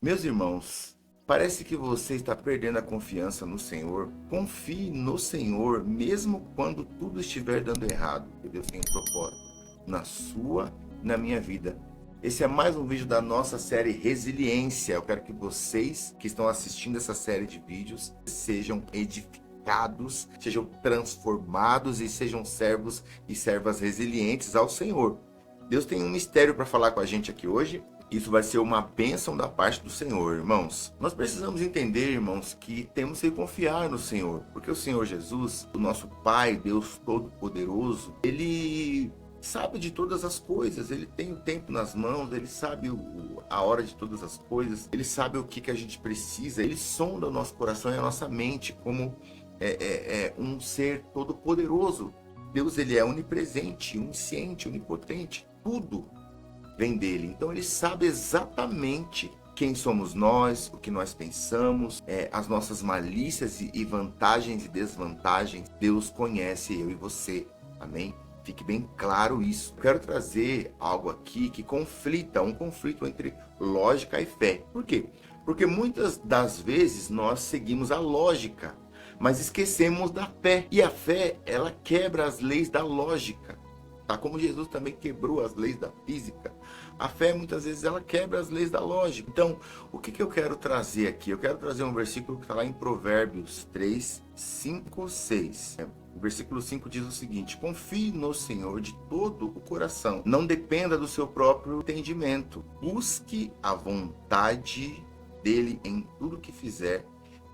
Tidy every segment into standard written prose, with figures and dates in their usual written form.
Meus irmãos, parece que você está perdendo a confiança no Senhor. Confie no Senhor, mesmo quando tudo estiver dando errado. Que Deus tem um propósito na sua e na minha vida. Esse é mais um vídeo da nossa série Resiliência. Eu quero que vocês que estão assistindo essa série de vídeos sejam edificados, sejam transformados e sejam servos e servas resilientes ao Senhor. Deus tem um mistério para falar com a gente aqui hoje. Isso vai ser uma bênção da parte do Senhor, irmãos. Nós precisamos entender, irmãos, que temos que confiar no Senhor, porque o Senhor Jesus, o nosso Pai, Deus Todo-Poderoso, Ele sabe de todas as coisas, Ele tem o tempo nas mãos, Ele sabe a hora de todas as coisas, Ele sabe o que a gente precisa, Ele sonda o nosso coração e a nossa mente como um ser todo-poderoso. Deus, Ele é onipresente, onisciente, onipotente, tudo vem dele. Então ele sabe exatamente quem somos nós, o que nós pensamos, as nossas malícias e vantagens e desvantagens. Deus conhece eu e você. Amém? Fique bem claro isso. Eu quero trazer algo aqui que conflita, um conflito entre lógica e fé. Por quê? Porque muitas das vezes nós seguimos a lógica, mas esquecemos da fé. E a fé, ela quebra as leis da lógica. Tá? Como Jesus também quebrou as leis da física, a fé muitas vezes ela quebra as leis da lógica. Então, o que eu quero trazer aqui? Eu quero trazer um versículo que está lá em Provérbios 3, 5, 6. O versículo 5 diz o seguinte: confie no Senhor de todo o coração, não dependa do seu próprio entendimento, busque a vontade dele em tudo que fizer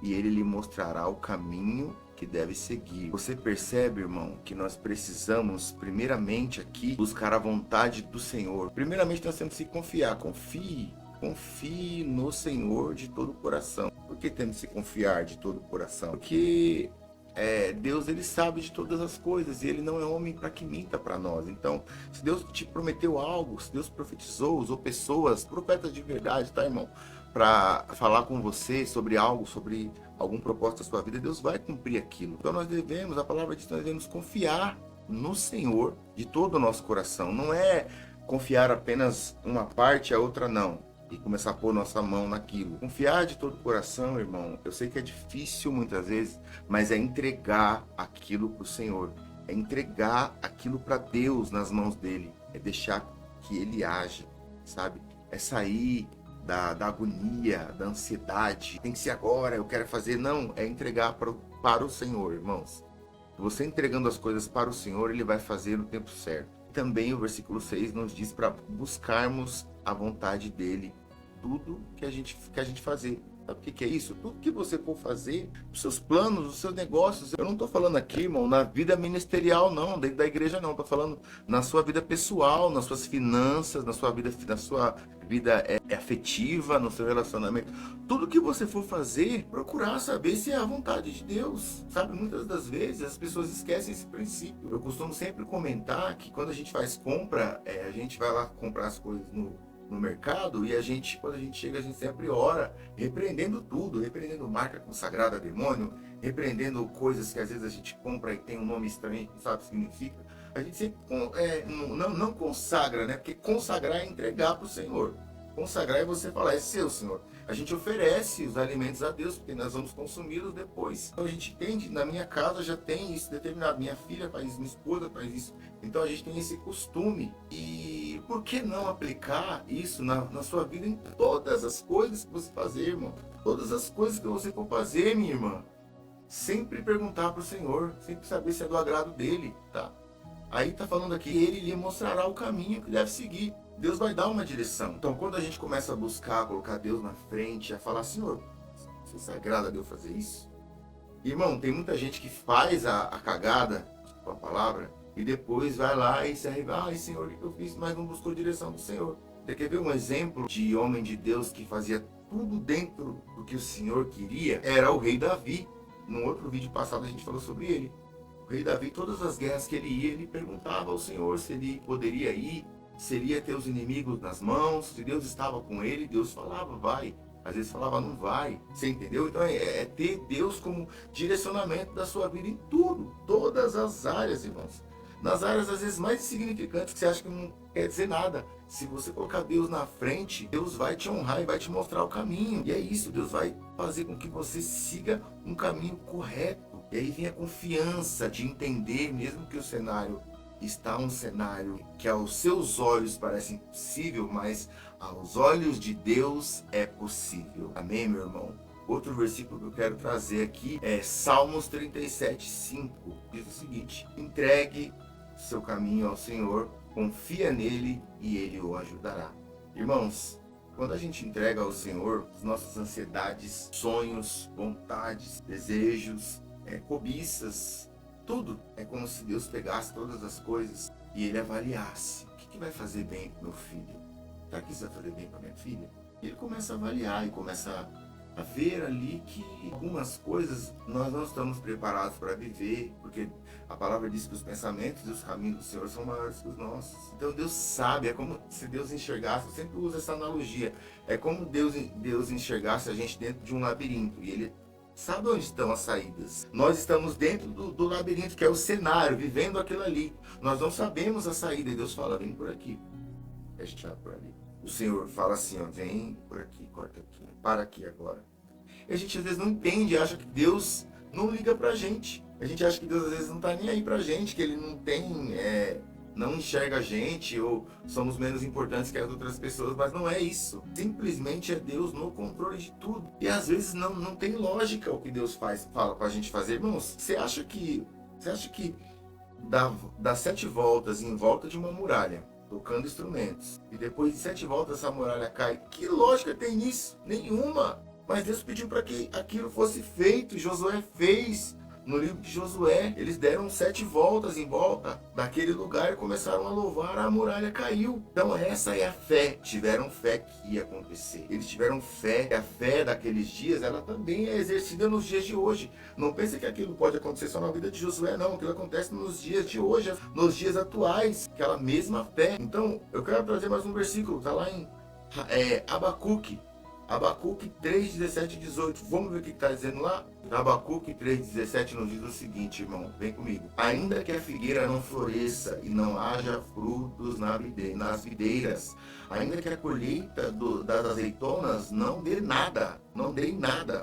e ele lhe mostrará o caminho que deve seguir. Você percebe, irmão, que nós precisamos, primeiramente aqui, buscar a vontade do Senhor. Primeiramente, nós temos que confiar. Confie no Senhor de todo o coração. Por que temos que confiar de todo o coração? Porque Deus, ele sabe de todas as coisas e ele não é homem para que minta para nós. Então, se Deus te prometeu algo, se Deus profetizou, usou pessoas, profetas de verdade, tá, irmão? Para falar com você sobre algo, sobre algum propósito da sua vida, Deus vai cumprir aquilo. Então nós devemos, a palavra diz que nós devemos confiar no Senhor de todo o nosso coração. Não é confiar apenas uma parte, a outra não. E começar a pôr nossa mão naquilo. Confiar de todo o coração, irmão, eu sei que é difícil muitas vezes, mas é entregar aquilo para o Senhor. É entregar aquilo para Deus nas mãos dele. É deixar que ele age, sabe? É sair da agonia, da ansiedade. Tem que ser agora, eu quero fazer. Não, é entregar para o Senhor, irmãos. Você entregando as coisas para o Senhor, ele vai fazer no tempo certo. Também o versículo 6 nos diz para buscarmos a vontade dele, tudo que a gente fazer. Sabe o que é isso? Tudo que você for fazer, os seus planos, os seus negócios. Eu não estou falando aqui, irmão, na vida ministerial, não, dentro da igreja, não. Estou falando na sua vida pessoal, nas suas finanças, na sua vida afetiva, no seu relacionamento. Tudo que você for fazer, procurar saber se é a vontade de Deus. Sabe, muitas das vezes as pessoas esquecem esse princípio. Eu costumo sempre comentar que quando a gente faz compra, a gente vai lá comprar as coisas no mercado e quando a gente chega, a gente sempre ora, repreendendo tudo, repreendendo marca consagrada a demônio, repreendendo coisas que às vezes a gente compra e tem um nome estranho que não sabe o que significa. A gente sempre não consagra, né? Porque consagrar é entregar para o Senhor. Consagrar é você falar, é seu, Senhor. A gente oferece os alimentos a Deus, porque nós vamos consumi-los depois. Então a gente entende, na minha casa já tem isso determinado. Minha filha faz isso, minha esposa faz isso. Então a gente tem esse costume. E por que não aplicar isso na sua vida em todas as coisas que você fazer, irmão? Todas as coisas que você for fazer, minha irmã. Sempre perguntar para o Senhor, sempre saber se é do agrado dele, tá? Aí tá falando aqui, ele lhe mostrará o caminho que deve seguir. Deus vai dar uma direção. Então, quando a gente começa a buscar, colocar Deus na frente, a falar, Senhor, você agrada a Deus fazer isso? Irmão, tem muita gente que faz a cagada, com a palavra, e depois vai lá e se arrepende. Ai, Senhor, o que eu fiz? Mas não buscou a direção do Senhor. Você quer ver um exemplo de homem de Deus que fazia tudo dentro do que o Senhor queria? Era o rei Davi. Num outro vídeo passado a gente falou sobre ele. O rei Davi, todas as guerras que ele ia, ele perguntava ao Senhor se ele poderia ir, se ele ia ter os inimigos nas mãos, se Deus estava com ele. Deus falava, vai. Às vezes falava, não vai. Você entendeu? Então é ter Deus como direcionamento da sua vida em tudo. Todas as áreas, irmãos. nas áreas às vezes mais insignificantes que você acha que não quer dizer nada. Se você colocar Deus na frente, Deus vai te honrar e vai te mostrar o caminho. E é isso, Deus vai fazer com que você siga um caminho correto. E aí vem a confiança de entender, mesmo que o cenário está um cenário que aos seus olhos parece impossível, mas aos olhos de Deus é possível. Amém, meu irmão? Outro versículo que eu quero trazer aqui é Salmos 37:5. Diz o seguinte: entregue seu caminho ao Senhor, confia nele e ele o ajudará. Irmãos, quando a gente entrega ao Senhor as nossas ansiedades, sonhos, vontades, desejos, cobiças, tudo, é como se Deus pegasse todas as coisas e ele avaliasse: o que vai fazer bem para meu filho? Será que isso vai fazer bem para minha filha? E ele começa a avaliar e começa a ver ali que algumas coisas nós não estamos preparados para viver, porque a palavra diz que os pensamentos e os caminhos do Senhor são maiores que os nossos. Então Deus sabe, é como se Deus enxergasse, eu sempre uso essa analogia, é como Deus enxergasse a gente dentro de um labirinto, e Ele sabe onde estão as saídas. Nós estamos dentro do labirinto, que é o cenário, vivendo aquilo ali. Nós não sabemos a saída, e Deus fala: vem por aqui, a gente vai por ali. O Senhor fala assim, ó, vem por aqui, corta aqui, para aqui agora. E a gente às vezes não entende, acha que Deus não liga pra gente. A gente acha que Deus às vezes não tá nem aí pra gente, que Ele não tem, não enxerga a gente, ou somos menos importantes que as outras pessoas, mas não é isso. Simplesmente é Deus no controle de tudo. E às vezes não tem lógica o que Deus fala pra gente fazer. Irmãos, você acha que dá 7 voltas em volta de uma muralha, tocando instrumentos, e depois de 7 voltas essa muralha cai? Que lógica tem nisso? Nenhuma. Mas Deus pediu para que aquilo fosse feito, e Josué fez. No livro de Josué, eles deram 7 voltas em volta daquele lugar e começaram a louvar, a muralha caiu. Então essa é a fé. Tiveram fé que ia acontecer. Eles tiveram fé. A fé daqueles dias, ela também é exercida nos dias de hoje. Não pense que aquilo pode acontecer só na vida de Josué, não. Aquilo acontece nos dias de hoje, nos dias atuais. Aquela mesma fé. Então, eu quero trazer mais um versículo. Está lá em Abacuque. Abacuque 3, 17 e 18. Vamos ver o que está dizendo lá? Abacuque 3, 17 nos diz o seguinte, irmão. Vem comigo. Ainda que a figueira não floresça e não haja frutos nas videiras, ainda que a colheita das azeitonas não dê nada,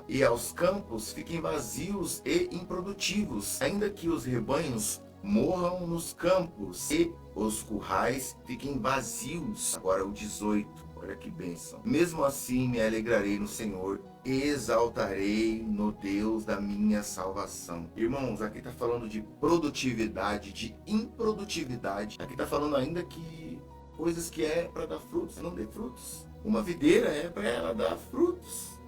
e aos campos fiquem vazios e improdutivos, ainda que os rebanhos morram nos campos e os currais fiquem vazios. Agora o 18. Olha que bênção. Mesmo assim me alegrarei no Senhor, exaltarei no Deus da minha salvação. Irmãos, aqui está falando de produtividade, de improdutividade. Aqui está falando ainda que coisas que é para dar frutos, não dê frutos. Uma videira é para ela dar frutos.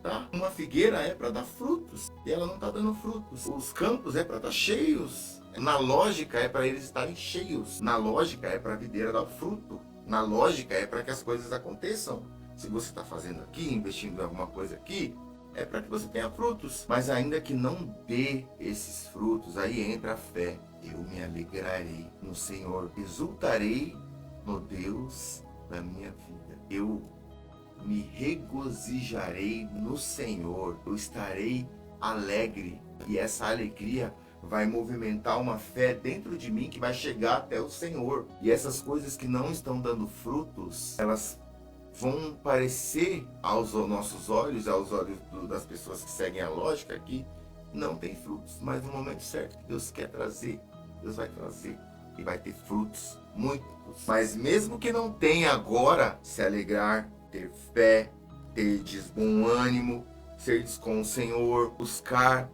Tá? Uma figueira é para dar frutos e ela não está dando frutos. Os campos é para estar cheios. Na lógica é para eles estarem cheios. Na lógica é para a videira dar fruto. Na lógica é para que as coisas aconteçam. Se você está fazendo aqui, investindo em alguma coisa aqui, é para que você tenha frutos. Mas ainda que não dê esses frutos, aí entra a fé. Eu me alegrarei no Senhor, exultarei no Deus da minha vida. Eu me regozijarei no Senhor, eu estarei alegre. E essa alegria vai movimentar uma fé dentro de mim que vai chegar até o Senhor. E essas coisas que não estão dando frutos, elas vão parecer aos nossos olhos, aos olhos das pessoas que seguem a lógica, que não tem frutos. Mas no momento certo que Deus quer trazer, Deus vai trazer e vai ter frutos, muitos. Mas mesmo que não tenha agora, se alegrar, ter fé, ter bom ânimo, ser com o Senhor, buscar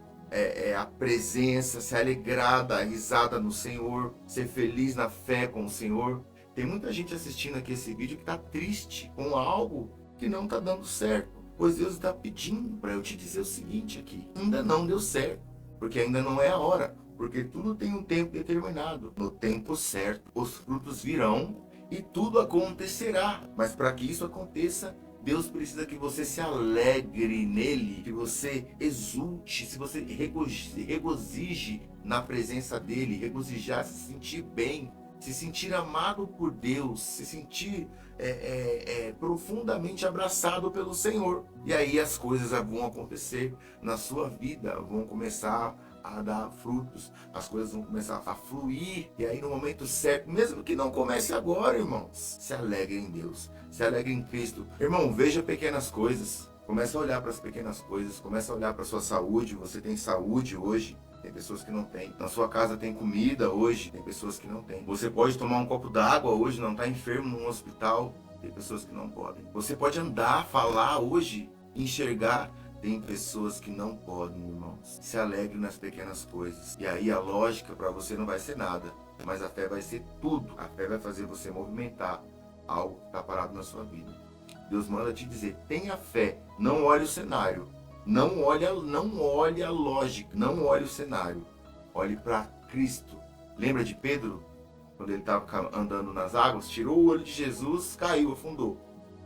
a presença, se alegrar, dar risada no Senhor, ser feliz na fé com o Senhor. Tem muita gente assistindo aqui esse vídeo que está triste com algo que não está dando certo, pois Deus está pedindo para eu te dizer o seguinte aqui: ainda não deu certo, porque ainda não é a hora, porque tudo tem um tempo determinado. No tempo certo os frutos virão e tudo acontecerá, mas para que isso aconteça, Deus precisa que você se alegre nele, que você exulte, se você regozije na presença dele, regozijar, se sentir bem, se sentir amado por Deus, se sentir profundamente abraçado pelo Senhor. E aí as coisas vão acontecer na sua vida, vão começar a dar frutos, as coisas vão começar a fluir, e aí no momento certo, mesmo que não comece agora, irmãos, se alegre em Deus, se alegre em Cristo. Irmão, veja pequenas coisas, começa a olhar para as pequenas coisas, começa a olhar para a sua saúde. Você tem saúde hoje, tem pessoas que não têm. Na sua casa tem comida hoje, tem pessoas que não têm. Você pode tomar um copo d'água hoje, não está enfermo num hospital, tem pessoas que não podem. Você pode andar, falar hoje, enxergar, tem pessoas que não podem, irmãos. Se alegre nas pequenas coisas. E aí a lógica para você não vai ser nada, mas a fé vai ser tudo. A fé vai fazer você movimentar algo que está parado na sua vida. Deus manda te dizer, tenha fé, não olhe o cenário, não olhe a lógica, não olhe o cenário, olhe para Cristo. Lembra de Pedro? Quando ele estava andando nas águas, tirou o olho de Jesus, caiu, afundou.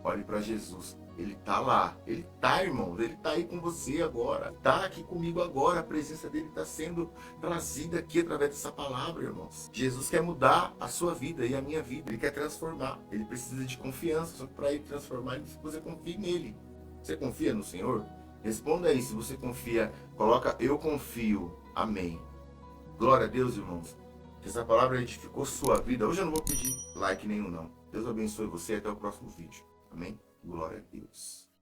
Olhe para Jesus. Ele está lá. Ele está, irmãos. Ele está aí com você agora. Está aqui comigo agora. A presença dele está sendo trazida aqui através dessa palavra, irmãos. Jesus quer mudar a sua vida e a minha vida. Ele quer transformar. Ele precisa de confiança. Só que para ele transformar, ele precisa que você confie nele. Você confia no Senhor? Responda aí. Se você confia, coloca eu confio. Amém. Glória a Deus, irmãos. Se essa palavra edificou sua vida, hoje eu não vou pedir like nenhum, não. Deus abençoe você e até o próximo vídeo. Amém? Glória a Deus.